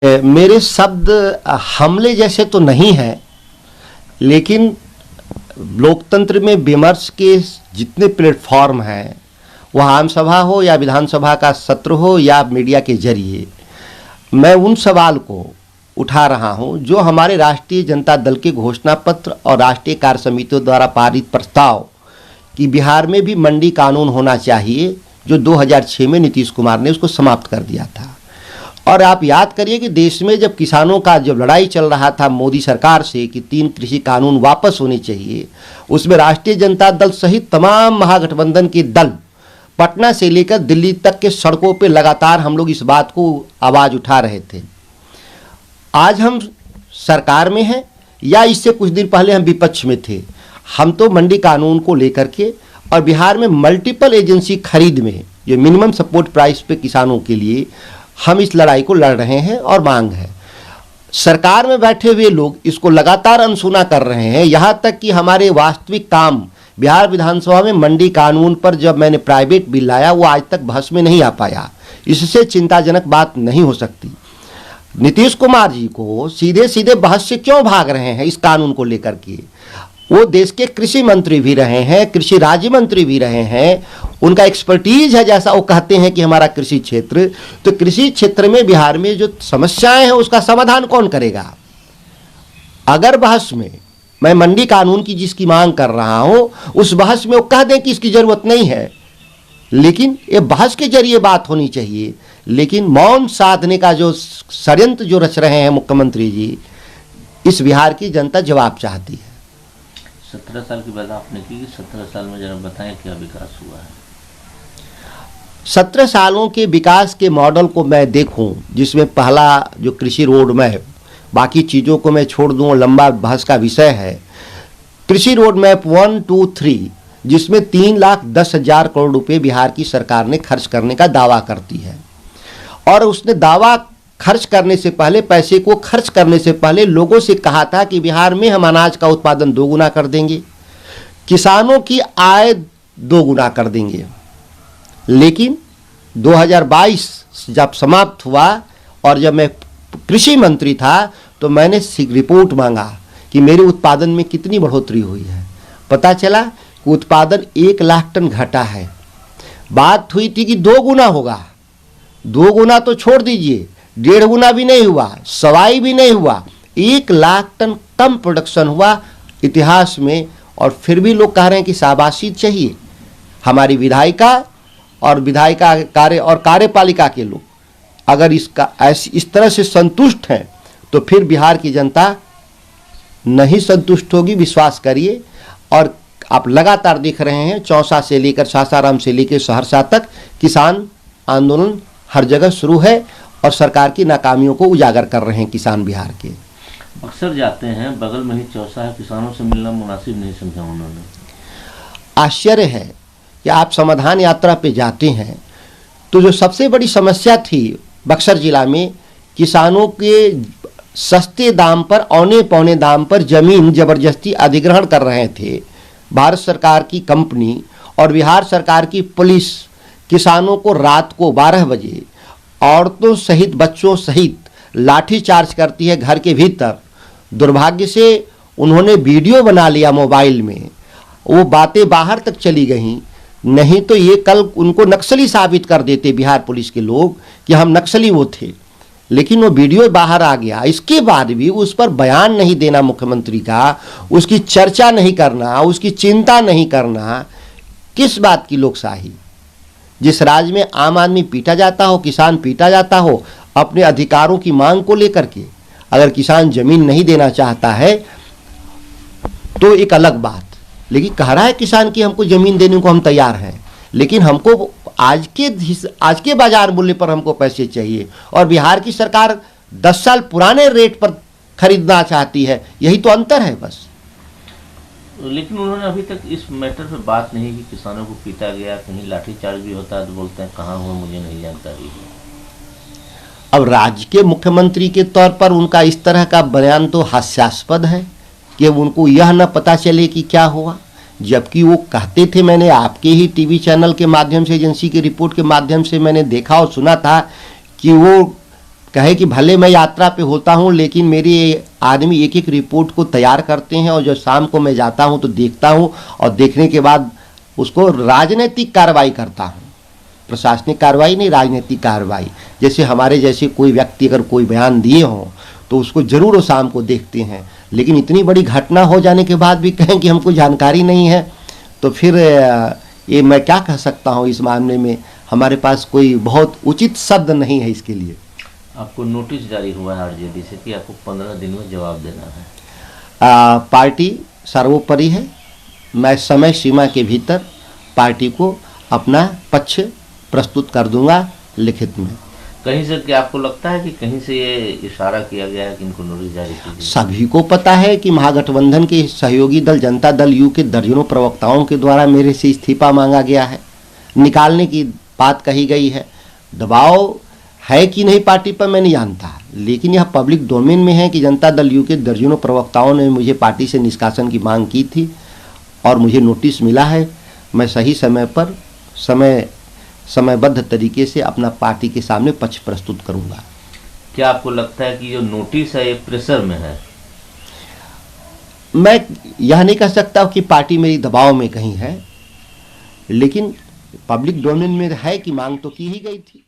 मेरे शब्द हमले जैसे तो नहीं हैं, लेकिन लोकतंत्र में विमर्श के जितने प्लेटफॉर्म हैं, वह आम सभा हो या विधानसभा का सत्र हो या मीडिया के जरिए, मैं उन सवाल को उठा रहा हूं जो हमारे राष्ट्रीय जनता दल के घोषणा पत्र और राष्ट्रीय कार्य समितियों द्वारा पारित प्रस्ताव कि बिहार में भी मंडी कानून होना चाहिए, जो 2006 में नीतीश कुमार ने उसको समाप्त कर दिया था। और आप याद करिए कि देश में जब किसानों का जब लड़ाई चल रहा था मोदी सरकार से कि 3 कृषि कानून वापस होने चाहिए, उसमें राष्ट्रीय जनता दल सहित तमाम महागठबंधन के दल पटना से लेकर दिल्ली तक के सड़कों पे लगातार हम लोग इस बात को आवाज़ उठा रहे थे। आज हम सरकार में हैं या इससे कुछ दिन पहले हम विपक्ष में थे, हम तो मंडी कानून को लेकर के और बिहार में मल्टीपल एजेंसी खरीद में जो मिनिमम सपोर्ट प्राइस पे किसानों के लिए हम इस लड़ाई को लड़ रहे हैं और मांग है। सरकार में बैठे हुए लोग इसको लगातार अनसुना कर रहे हैं, यहाँ तक कि हमारे वास्तविक काम बिहार विधानसभा में मंडी कानून पर जब मैंने प्राइवेट बिल लाया वो आज तक बहस में नहीं आ पाया। इससे चिंताजनक बात नहीं हो सकती। नीतीश कुमार जी को सीधे सीधे बहस से क्यों भाग रहे हैं इस कानून को लेकर के? वो देश के कृषि मंत्री भी रहे हैं, कृषि राज्य मंत्री भी रहे हैं, उनका एक्सपर्टीज है, जैसा वो कहते हैं कि हमारा कृषि क्षेत्र, तो कृषि क्षेत्र में बिहार में जो समस्याएं हैं उसका समाधान कौन करेगा? अगर बहस में मैं मंडी कानून की जिसकी मांग कर रहा हूं उस बहस में वो कह दें कि इसकी जरूरत नहीं है, लेकिन ये बहस के जरिए बात होनी चाहिए। लेकिन मौन साधने का जो षड्यंत्र जो रच रहे हैं मुख्यमंत्री जी, इस बिहार की जनता जवाब चाहती है। 17 साल की बात आपने की, 17 साल में जरा बताएं क्या विकास हुआ है? 17 सालों के विकास के मॉडल को मैं देखूं, जिसमें पहला जो कृषि रोड मैप, बाकी चीज़ों को मैं छोड़ दूं, लंबा बहस का विषय है। कृषि रोड मैप 1, 2, 3 जिसमें 3,10,000 करोड़ रुपए बिहार की सरकार ने खर्च करने का दावा करती है, और उसने दावा खर्च करने से पहले, पैसे को खर्च करने से पहले लोगों से कहा था कि बिहार में हम अनाज का उत्पादन 2 गुना कर देंगे, किसानों की आय 2 गुना कर देंगे। लेकिन 2022 जब समाप्त हुआ और जब मैं कृषि मंत्री था तो मैंने रिपोर्ट मांगा कि मेरे उत्पादन में कितनी बढ़ोतरी हुई है। पता चला कि उत्पादन 1 लाख टन घटा है। बात हुई थी कि 2 गुना होगा, 2 गुना तो छोड़ दीजिए, 1.5 गुना भी नहीं हुआ, सवाई भी नहीं हुआ, 1 लाख टन कम प्रोडक्शन हुआ इतिहास में। और फिर भी लोग कह रहे हैं कि शाबाशी चाहिए। हमारी विधायिका और विधायिका कार्य और कार्यपालिका के लोग अगर इस तरह से संतुष्ट हैं तो फिर बिहार की जनता नहीं संतुष्ट होगी, विश्वास करिए। और आप लगातार देख रहे हैं चौसा से लेकर सासाराम से लेकर सहरसा तक किसान आंदोलन हर जगह शुरू है और सरकार की नाकामियों को उजागर कर रहे हैं किसान बिहार के। अक्सर जाते हैं, बगल में ही चौसा है, किसानों से मिलना मुनासिब नहीं समझा उन्होंने। आश्चर्य है कि आप समाधान यात्रा पे जाते हैं तो जो सबसे बड़ी समस्या थी बक्सर जिला में, किसानों के सस्ते दाम पर, औने पौने दाम पर जमीन जबरदस्ती अधिग्रहण कर रहे थे भारत सरकार की कंपनी और बिहार सरकार की पुलिस, किसानों को रात को 12 बजे औरतों सहित बच्चों सहित लाठी चार्ज करती है घर के भीतर। दुर्भाग्य से उन्होंने वीडियो बना लिया मोबाइल में, वो बातें बाहर तक चली गईं, नहीं तो ये कल उनको नक्सली साबित कर देते बिहार पुलिस के लोग कि हम नक्सली वो थे। लेकिन वो वीडियो बाहर आ गया, इसके बाद भी उस पर बयान नहीं देना मुख्यमंत्री का, उसकी चर्चा नहीं करना, उसकी चिंता नहीं करना, किस बात की लोकशाही? जिस राज्य में आम आदमी पीटा जाता हो, किसान पीटा जाता हो अपने अधिकारों की मांग को लेकर के, अगर किसान जमीन नहीं देना चाहता है तो एक अलग बात, लेकिन कह रहा है किसान की हमको जमीन देने को हम तैयार हैं, लेकिन हमको आज के बाजार मूल्य पर हमको पैसे चाहिए। और बिहार की सरकार 10 साल पुराने रेट पर खरीदना चाहती है, यही तो अंतर है बस। लेकिन उन्होंने अभी तक इस मैटर पे बात नहीं की, किसानों को पीटा गया, कहीं लाठीचार्ज भी होता है तो बोलते हैं कहाँ हुआ मुझे नहीं जानकारी है। अब राज्य के मुख्यमंत्री के तौर पर उनका इस तरह का बयान तो हास्यास्पद है कि उनको यह न पता चले कि क्या हुआ, जबकि वो कहते थे, मैंने आपके ही टीवी चैनल के माध्यम से, एजेंसी की रिपोर्ट के माध्यम से मैंने देखा और सुना था कि वो कहे कि भले मैं यात्रा पे होता हूँ लेकिन मेरे आदमी एक एक रिपोर्ट को तैयार करते हैं, और जो शाम को मैं जाता हूँ तो देखता हूँ, और देखने के बाद उसको राजनीतिक कार्रवाई करता हूँ। प्रशासनिक कार्रवाई नहीं, राजनीतिक कार्रवाई। जैसे हमारे जैसे कोई व्यक्ति अगर कोई बयान दिए हों तो उसको जरूर वो शाम को देखते हैं, लेकिन इतनी बड़ी घटना हो जाने के बाद भी कहें कि हमको जानकारी नहीं है, तो फिर ये मैं क्या कह सकता हूँ। इस मामले में हमारे पास कोई बहुत उचित शब्द नहीं है इसके लिए। आपको नोटिस जारी हुआ है आरजेडी से कि आपको 15 दिन में जवाब देना है। पार्टी सर्वोपरि है। मैं समय सीमा के भीतर पार्टी को अपना पक्ष प्रस्तुत कर दूंगा लिखित में। कहीं से क्या आपको लगता है कि कहीं से ये इशारा किया गया है कि इनको नोटिस जारी कीजिए? सभी को पता है कि महागठबंधन के सहयोगी दल जनता दल यू के दर्जनों प्रवक्ताओं के द्वारा मेरे से इस्तीफा मांगा गया है, निकालने की बात कही गई है। दबाव है कि नहीं पार्टी पर मैं नहीं जानता, लेकिन यह पब्लिक डोमेन में है कि जनता दल यू के दर्जनों प्रवक्ताओं ने मुझे पार्टी से निष्कासन की मांग की थी और मुझे नोटिस मिला है। मैं सही समय पर समयबद्ध तरीके से अपना पार्टी के सामने पक्ष प्रस्तुत करूंगा। क्या आपको लगता है कि जो नोटिस है ये प्रेशर में है? मैं यह नहीं कह सकता कि पार्टी मेरी दबाव में कहीं है, लेकिन पब्लिक डोमेन में है कि मांग तो की ही गई थी।